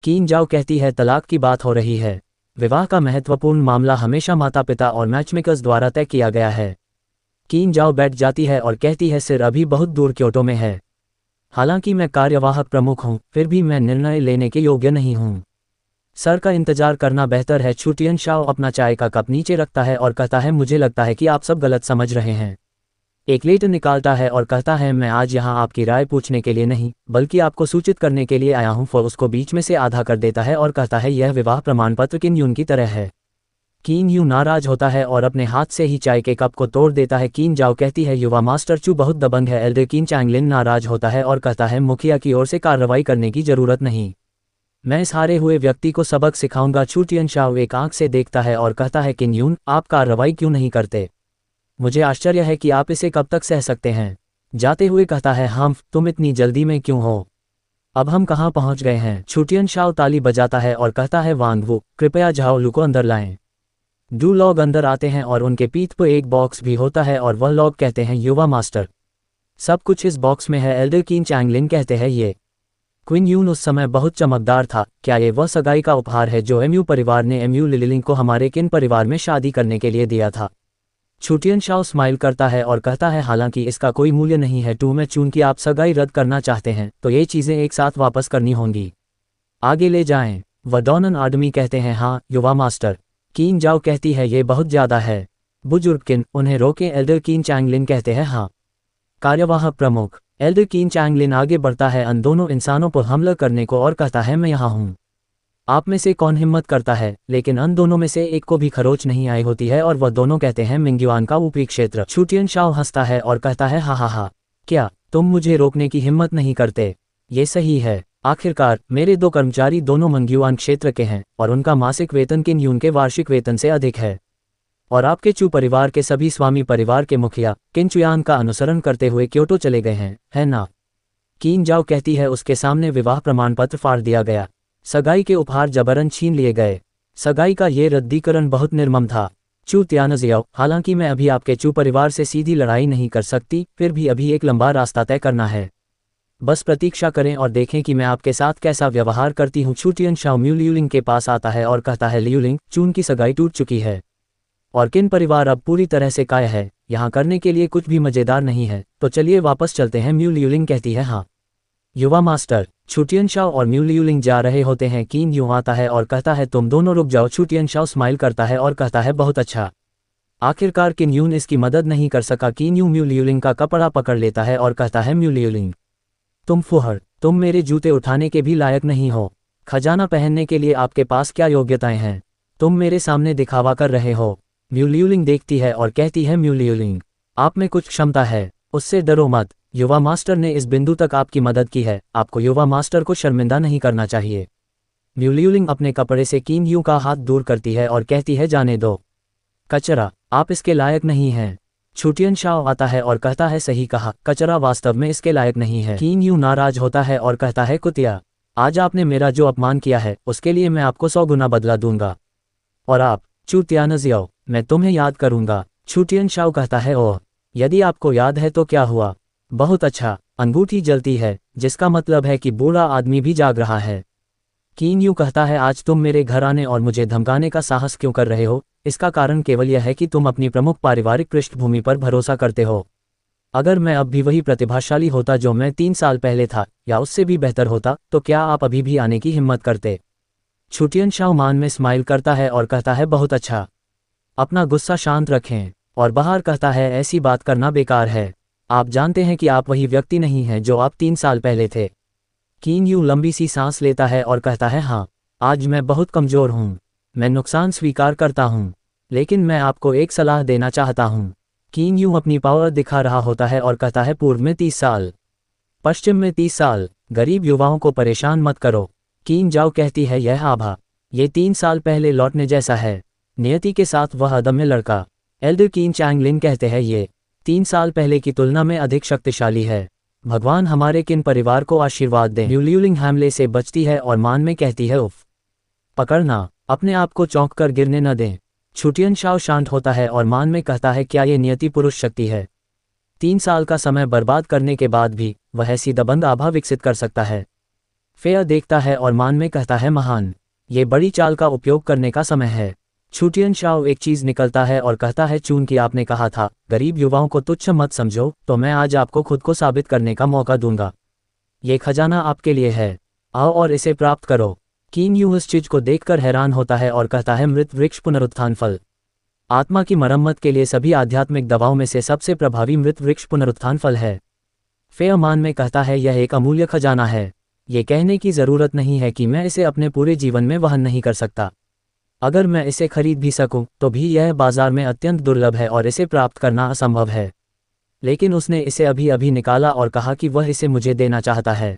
कीन जाओ कहती है तलाक की बात हो रही है। विवाह का महत्वपूर्ण मामला हमेशा माता पिता और मैचमेकर्स द्वारा तय किया गया है। कीन जाओ बैठ जाती है और कहती है सिर अभी बहुत दूर क्योटो में है। हालांकि मैं कार्यवाहक प्रमुख हूं, फिर भी मैं निर्णय लेने के योग्य नहीं हूं। सर का इंतजार करना बेहतर है। चू टियनशाओ अपना चाय का कप नीचे रखता है और कहता है मुझे लगता है कि आप सब गलत समझ रहे हैं। एक लेटर निकालता है और कहता है मैं आज यहाँ आपकी राय पूछने के लिए नहीं बल्कि आपको सूचित करने के लिए आया हूँ। फिर उसको बीच में से आधा कर देता है और कहता है यह विवाह प्रमाण पत्र किन यून की तरह है। कीन यू नाराज होता है और अपने हाथ से ही चाय के कप को तोड़ देता है। कीन जाओ कहती है युवा मास्टर चू बहुत दबंग है। एल्डर कीन चैंगलिन नाराज होता है और कहता है मुखिया की ओर से कार्रवाई करने की जरूरत नहीं, मैं इस हारे हुए व्यक्ति को सबक सिखाऊंगा। चू टियनशाओ एक आंख से देखता है और कहता है किन यून आप कार्रवाई क्यों नहीं करते, मुझे आश्चर्य है कि आप इसे कब तक सह सकते हैं। जाते हुए कहता है हम्फ तुम इतनी जल्दी में क्यों हो, अब हम कहाँ पहुँच गए हैं। चू टियनशाओ ताली बजाता है और कहता है वांग वू कृपया झाओ लू को अंदर लाएं। दो लोग अंदर आते हैं और उनके पीठ पर एक बॉक्स भी होता है और वह लोग कहते हैं युवा मास्टर सब कुछ इस बॉक्स में है। एल्डर कीन चैंगलिन कहते हैं ये क्विन यून उस समय बहुत चमकदार था, क्या ये वह सगाई का उपहार है जो एमयू परिवार ने एमयू लिलिंग को हमारे किन परिवार में शादी करने के लिए दिया था। चू टियनशाओ स्माइल करता है और कहता है हालांकि इसका कोई मूल्य नहीं है टू में चून की आप सगाई रद्द करना चाहते हैं तो ये चीज़ें एक साथ वापस करनी होंगी, आगे ले जाएं। वडोनन आदमी कहते हैं हाँ युवा मास्टर। कीन जाओ कहती है ये बहुत ज़्यादा है। बुजुर्ग किन उन्हें रोके। एल्डर कीन चैंगलिन कहते हैं हाँ। कार्यवाहक प्रमुख। एल्डर कीन चैंगलिन आगे बढ़ता है अन दोनों इंसानों पर हमला करने को और कहता है मैं यहाँ हूँ, आप में से कौन हिम्मत करता है। लेकिन अन दोनों में से एक को भी खरोच नहीं आई होती है और वह दोनों कहते हैं मिंग्युआन का ऊपरी क्षेत्र। चू टियनशाओ हंसता है और कहता है हा, क्या तुम मुझे रोकने की हिम्मत नहीं करते, ये सही है। आखिरकार मेरे दो कर्मचारी दोनों मंग्युआन क्षेत्र के हैं और उनका मासिक वेतन किन यून के वार्षिक वेतन से अधिक है, और आपके चू परिवार के सभी स्वामी परिवार के मुखिया किन चुयान का अनुसरण करते हुए क्योटो चले गए हैं, है ना। कीन जाओ कहती है उसके सामने विवाह प्रमाण पत्र फाड़ दिया गया, सगाई के उपहार जबरन छीन लिए गए, सगाई का ये रद्दीकरण बहुत निर्मम था। चू त्यानजियाओ हालांकि मैं अभी आपके चू परिवार से सीधी लड़ाई नहीं कर सकती, फिर भी अभी एक लंबा रास्ता तय करना है, बस प्रतीक्षा करें और देखें कि मैं आपके साथ कैसा व्यवहार करती हूँ। चू टियनशाओ म्यू लियुलिंग के पास आता है और कहता है लियुलिंग चून की सगाई टूट चुकी है और किन परिवार अब पूरी तरह से काय है, यहाँ करने के लिए कुछ भी मज़ेदार नहीं है, तो चलिए वापस चलते हैं। म्यू लियुलिंग कहती है हाँ। युवा मास्टर। चू टियनशाओ और म्यू लियुलिंग जा रहे होते हैं। कीन यूं आता है और कहता है तुम दोनों रुक जाओ। चू टियनशाओ स्माइल करता है और कहता है बहुत अच्छा। आखिरकार किन यून इसकी मदद नहीं कर सका। कीन यू म्यू लियुलिंग का कपड़ा पकड़ लेता है और कहता है म्यू लियुलिंग तुम फुहर, तुम मेरे जूते उठाने के भी लायक नहीं हो, खजाना पहनने के लिए आपके पास क्या योग्यताएं हैं, तुम मेरे सामने दिखावा कर रहे हो। म्यू लियुलिंग देखती है और कहती है म्यू लियुलिंग आप में कुछ क्षमता है, उससे डरो मत, युवा मास्टर ने इस बिंदु तक आपकी मदद की है, आपको युवा मास्टर को शर्मिंदा नहीं करना चाहिए। म्यू लियुलिंग अपने कपड़े से कीन यू का हाथ दूर करती है और कहती है जाने दो, कचरा, आप इसके लायक नहीं हैं। चू टियनशाओ आता है और कहता है सही कहा, कचरा वास्तव में इसके लायक नहीं है। कीन यू नाराज होता है और कहता है कुतिया, आज आपने मेरा जो अपमान किया है उसके लिए मैं आपको 100 गुना बदला दूंगा, और आप चू त्यानजियाओ मैं तुम्हें याद करूंगा। चू टियनशाओ कहता है ओह, यदि आपको याद है तो क्या हुआ, बहुत अच्छा, अंगूठी जलती है जिसका मतलब है कि बूढ़ा आदमी भी जाग रहा है। कीन यू कहता है आज तुम मेरे घर आने और मुझे धमकाने का साहस क्यों कर रहे हो, इसका कारण केवल यह है कि तुम अपनी प्रमुख पारिवारिक पृष्ठभूमि पर भरोसा करते हो। अगर मैं अब भी वही प्रतिभाशाली होता जो मैं 3 साल पहले था या उससे भी बेहतर होता तो क्या आप अभी भी आने की हिम्मत करते। चू टियनशाओ मान में स्माइल करता है और कहता है बहुत अच्छा, अपना गुस्सा शांत रखें, और बाहर कहता है ऐसी बात करना बेकार है, आप जानते हैं कि आप वही व्यक्ति नहीं हैं जो आप 3 साल पहले थे। कीन यू लंबी सी सांस लेता है और कहता है हाँ, आज मैं बहुत कमज़ोर हूँ, मैं नुकसान स्वीकार करता हूँ, लेकिन मैं आपको एक सलाह देना चाहता हूँ। कीन यू अपनी पावर दिखा रहा होता है और कहता है पूर्व में 30 साल, पश्चिम में 30 साल, गरीब युवाओं को परेशान मत करो। कीन जाओ कहती है यह आभा, ये 3 साल पहले लौटने जैसा है, नियति के साथ वह अदम्य लड़का। एल्डर कीन चैंगलिन कहते हैं ये 3 साल पहले की तुलना में अधिक शक्तिशाली है, भगवान हमारे किन परिवार को आशीर्वाद दें। म्यू लियुलिंग हमले से बचती है और मान में कहती है उफ, पकड़ना, अपने आप को चौंक कर गिरने न दें। चू टियनशाओ शांत होता है और मान में कहता है क्या ये नियति पुरुष शक्ति है, 3 साल का समय बर्बाद करने के बाद भी वह ऐसी दबंग आभा विकसित कर सकता है। फेयर देखता है और मान में कहता है महान। ये बड़ी चाल का उपयोग करने का समय है। छुटियन शाओ एक चीज निकलता है और कहता है चून कि आपने कहा था गरीब युवाओं को तुच्छ मत समझो, तो मैं आज आपको खुद को साबित करने का मौका दूंगा। ये खजाना आपके लिए है, आओ और इसे प्राप्त करो। कीन यू इस चीज को देखकर हैरान होता है और कहता है मृत वृक्ष पुनरुत्थान फल। आत्मा की मरम्मत के लिए सभी आध्यात्मिक दवाओं में से सबसे प्रभावी मृत वृक्ष पुनरुत्थान फल है। फेयर मान में कहता है यह एक अमूल्य खजाना है। ये कहने की जरूरत नहीं है कि मैं इसे अपने पूरे जीवन में वहन नहीं कर सकता। अगर मैं इसे खरीद भी सकूं, तो भी यह बाजार में अत्यंत दुर्लभ है और इसे प्राप्त करना असंभव है। लेकिन उसने इसे अभी अभी निकाला और कहा कि वह इसे मुझे देना चाहता है।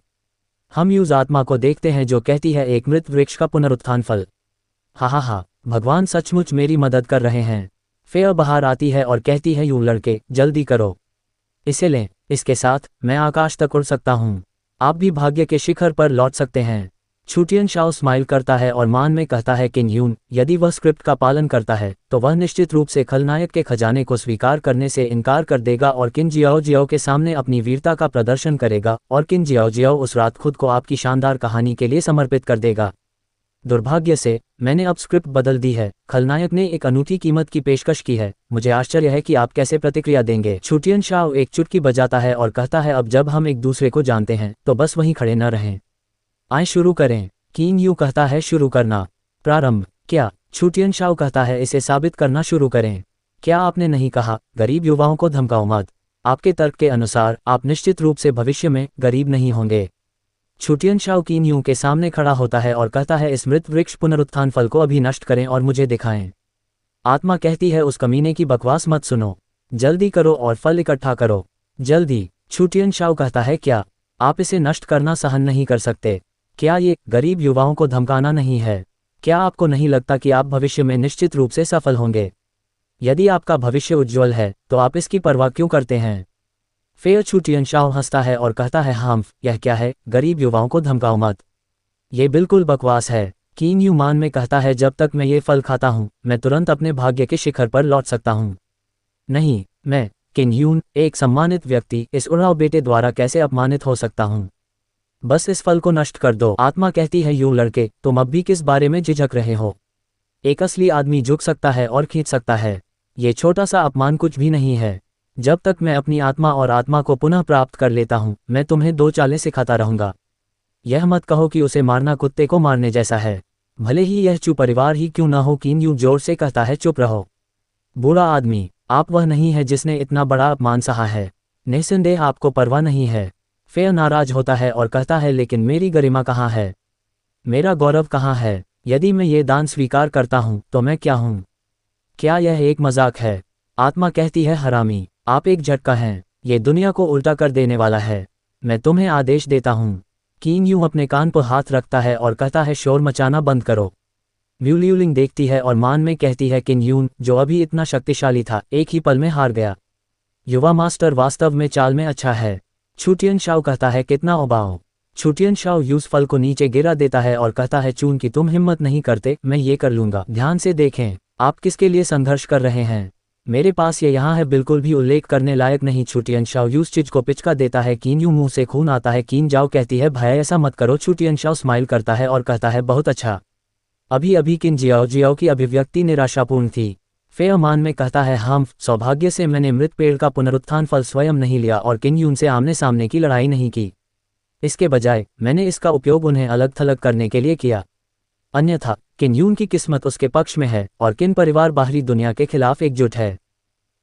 हम यूज आत्मा को देखते हैं जो कहती है एक मृत वृक्ष का पुनरुत्थान फल। हा, भगवान सचमुच मेरी मदद कर रहे हैं। फेयर बाहर आती है और कहती है यू लड़के जल्दी करो, इसे लें, इसके साथ मैं आकाश तक उड़ सकता हूँ। आप भी भाग्य के शिखर पर लौट सकते हैं। छुटियन शाओ स्माइल करता है और मान में कहता है किन यून यदि वह स्क्रिप्ट का पालन करता है तो वह निश्चित रूप से खलनायक के खजाने को स्वीकार करने से इनकार कर देगा और किन जियाओ जियाओ के सामने अपनी वीरता का प्रदर्शन करेगा और किन जियाओ जियाओ उस रात खुद को आपकी शानदार कहानी के लिए समर्पित कर देगा। दुर्भाग्य से मैंने अब स्क्रिप्ट बदल दी है। खलनायक ने एक अनूठी कीमत की पेशकश की है। मुझे आश्चर्य है कि आप कैसे प्रतिक्रिया देंगे। छुटियन शाओ एक चुटकी बजाता है और कहता है अब जब हम एक दूसरे को जानते हैं तो बस वहीं खड़े न रहें, आए शुरू करें। कीन यू कहता है शुरू करना। प्रारंभ क्या? छुटियन शाओ कहता है इसे साबित करना शुरू करें। क्या आपने नहीं कहा गरीब युवाओं को धमकाओ मत? आपके तर्क के अनुसार आप निश्चित रूप से भविष्य में गरीब नहीं होंगे। छुटियन शाओ कीन यू के सामने खड़ा होता है और कहता है इस मृत वृक्ष पुनरुत्थान फल को अभी नष्ट करें और मुझे दिखाएं। आत्मा कहती है उस कमीने की बकवास मत सुनो, जल्दी करो और फल इकट्ठा करो, जल्दी। छुटियन शाओ कहता है क्या आप इसे नष्ट करना सहन नहीं कर सकते? क्या ये गरीब युवाओं को धमकाना नहीं है? क्या आपको नहीं लगता कि आप भविष्य में निश्चित रूप से सफल होंगे? यदि आपका भविष्य उज्ज्वल है तो आप इसकी परवाह क्यों करते हैं? फेयर छुटियन शाओ हंसता है और कहता है हाम्फ, यह क्या है? गरीब युवाओं को धमकाओ मत, ये बिल्कुल बकवास है। कीन यू मान में कहता है जब तक मैं ये फल खाता हूँ मैं तुरंत अपने भाग्य के शिखर पर लौट सकता हूँ। नहीं, मैं किन यून एक सम्मानित व्यक्ति इस उड़ाव बेटे द्वारा कैसे अपमानित हो सकता हूँ? बस इस फल को नष्ट कर दो। आत्मा कहती है यू लड़के तुम अब भी किस बारे में झिझक रहे हो? एक असली आदमी झुक सकता है और खींच सकता है। ये छोटा सा अपमान कुछ भी नहीं है। जब तक मैं अपनी आत्मा और आत्मा को पुनः प्राप्त कर लेता हूँ मैं तुम्हें दो चालें सिखाता रहूंगा। यह मत कहो कि उसे मारना कुत्ते को मारने जैसा है, भले ही यह चुप परिवार ही क्यों ना हो। कीन यू जोर से कहता है चुप रहो बूढ़ा आदमी, आप वह नहीं है जिसने इतना बड़ा अपमान सहा है। निस्संदेह आपको परवाह नहीं है। फेयर नाराज होता है और कहता है लेकिन मेरी गरिमा कहाँ है, मेरा गौरव कहाँ है? यदि मैं ये दान स्वीकार करता हूँ तो मैं क्या हूँ? क्या यह एक मजाक है? आत्मा कहती है हरामी, आप एक झटका हैं, ये दुनिया को उल्टा कर देने वाला है। मैं तुम्हें आदेश देता हूँ। कीन यू अपने कान पर हाथ रखता है और कहता है शोर मचाना बंद करो। म्यूलिंग देखती है और मान में कहती है किन यून जो अभी इतना शक्तिशाली था एक ही पल में हार गया। युवा मास्टर वास्तव में चाल में अच्छा है। छुटियन शाओ कहता है कितना उबाओ। छुटियन शाओ यूस फल को नीचे गिरा देता है और कहता है चून कि तुम हिम्मत नहीं करते, मैं ये कर लूंगा। ध्यान से देखें आप किसके लिए संघर्ष कर रहे हैं। मेरे पास ये यहाँ है, बिल्कुल भी उल्लेख करने लायक नहीं। छुटियन शाओ यूस चीज को पिचका देता है। कीन यू मुंह से खून आता है। कीन जाओ कहती है भाई ऐसा मत करो। छुटियन शाओ स्माइल करता है और कहता है बहुत अच्छा। अभी अभी किन जियाओ जियाओ की अभिव्यक्ति निराशापूर्ण थी। फेयर मान में कहता है हम सौभाग्य से मैंने मृत पेड़ का पुनरुत्थान फल स्वयं नहीं लिया और किन यून से आमने सामने की लड़ाई नहीं की। इसके बजाय मैंने इसका उपयोग उन्हें अलग थलग करने के लिए किया। अन्यथा किन यून की किस्मत उसके पक्ष में है और किन परिवार बाहरी दुनिया के खिलाफ एकजुट है।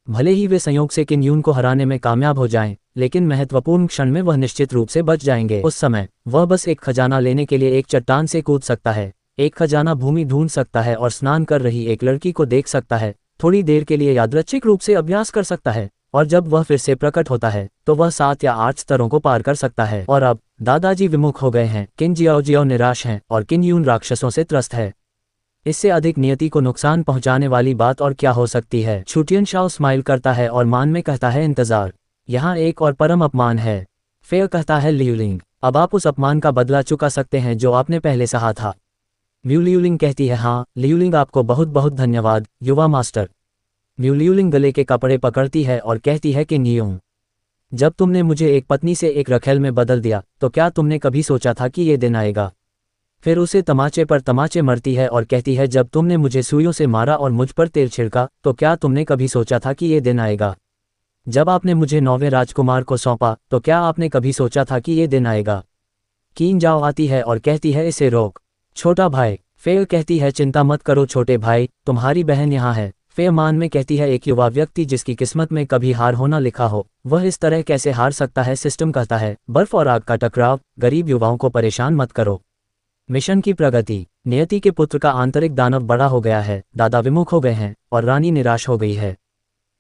भले ही वे संयोग से किन यून को हराने में कामयाब हो जाएं, लेकिन महत्वपूर्ण क्षण में वह निश्चित रूप से बच जाएंगे। उस समय वह बस एक खजाना लेने के लिए एक चट्टान से कूद सकता है, एक खजाना भूमि ढूंढ सकता है और स्नान कर रही एक लड़की को देख सकता है, थोड़ी देर के लिए यादृच्छिक रूप से अभ्यास कर सकता है और जब वह फिर से प्रकट होता है तो वह 7 या 8 स्तरों को पार कर सकता है। और अब दादाजी विमुख हो गए हैं, किन जियाओ जियाओ निराश हैं और किन यून राक्षसों से त्रस्त है। इससे अधिक नियति को नुकसान पहुंचाने वाली बात और क्या हो सकती है। छुटियन शाओ स्माइल करता है और मान में कहता है इंतजार, यहाँ एक और परम अपमान है। फेयर कहता है लियूलिंग अब आप उस अपमान का बदला चुका सकते हैं जो आपने पहले सहा था। म्यूलिंग कहती है हाँ लियूलिंग आपको बहुत बहुत धन्यवाद युवा मास्टर। म्यूलिंग गले के कपड़े पकड़ती है और कहती है कि नियों जब तुमने मुझे एक पत्नी से एक रखेल में बदल दिया तो क्या तुमने कभी सोचा था कि ये दिन आएगा? फिर उसे तमाचे पर तमाचे मरती है और कहती है, जब तुमने मुझे सुइयों से मारा और मुझ पर तेल छिड़का तो क्या तुमने कभी सोचा था कि ये दिन आएगा? जब आपने मुझे 9वें राजकुमार को सौंपा तो क्या आपने कभी सोचा था कि ये दिन आएगा? कीन जाओ आती है और कहती है, इसे रोक। छोटा भाई। फेल कहती है, चिंता मत करो छोटे भाई, तुम्हारी बहन यहाँ है। फे मान में कहती है, एक युवा व्यक्ति जिसकी किस्मत में कभी हार होना लिखा हो वह इस तरह कैसे हार सकता है? सिस्टम कहता है, बर्फ और आग का टकराव, गरीब युवाओं को परेशान मत करो। मिशन की प्रगति। नियति के पुत्र का आंतरिक दानव बड़ा हो गया है, दादा विमुख हो गए हैं और रानी निराश हो गई है।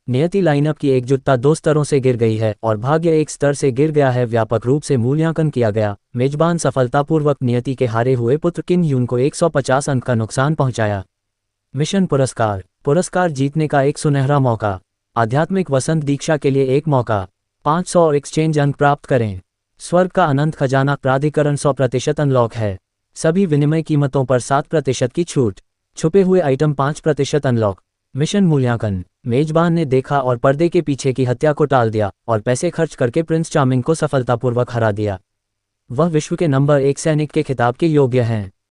नियति लाइनअप की एकजुटता 2 स्तरों से गिर गई है और भाग्य 1 स्तर से गिर गया है। व्यापक रूप से मूल्यांकन किया गया। मेजबान सफलतापूर्वक नियति के हारे हुए पुत्र किन यून को 150 अंक का नुकसान पहुंचाया। मिशन पुरस्कार। पुरस्कार जीतने का एक सुनहरा मौका। आध्यात्मिक वसंत दीक्षा के लिए एक मौका। 500 एक्सचेंज अंक प्राप्त करें। स्वर्ग का अनंत खजाना प्राधिकरण 100% अनलॉक है। सभी विनिमय कीमतों पर 7% की छूट। छुपे हुए आइटम 5% अनलॉक। मिशन मूल्यांकन। मेजबान ने देखा और पर्दे के पीछे की हत्या को टाल दिया और पैसे खर्च करके प्रिंस चार्मिंग को सफलतापूर्वक हरा दिया। वह विश्व के नंबर 1 सैनिक के खिताब के योग्य हैं।